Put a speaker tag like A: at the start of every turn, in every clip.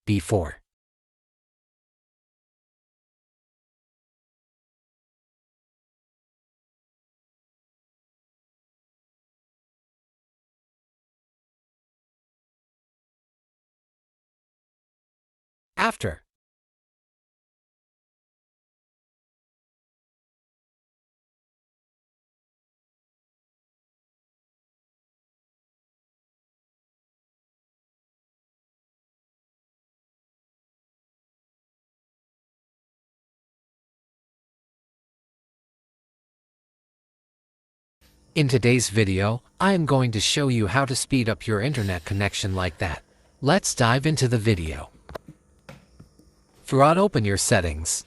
A: before. After. In today's video, I am going to show you how to speed up your internet connection like that. Let's dive into the video. First, open your settings.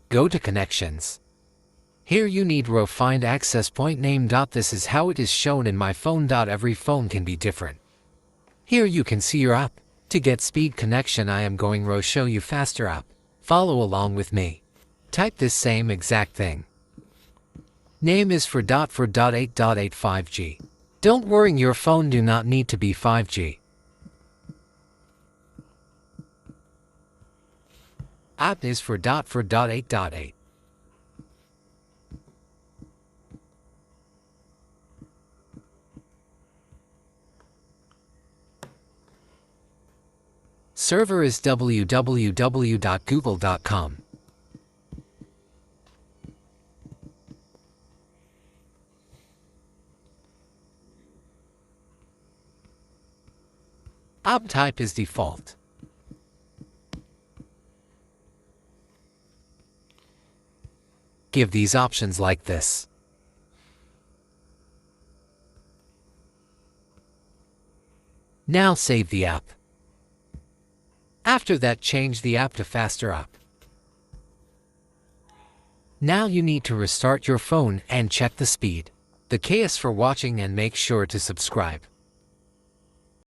A: Go to Connections. Here you need row find access point name. This is how it is shown in my phone. Every phone can be different. Here you can see your app. To get speed connection, I am going row show you faster app. Follow along with me. Type this same exact thing. Name is for 8.8 5G. Don't worry, your phone do not need to be 5G. App is for 8.8. Server is www.google.com. App type is default. Give these options like this. Now save the app. After that, change the app to faster app. Now you need to restart your phone and check the speed. The KS for watching, and make sure to subscribe.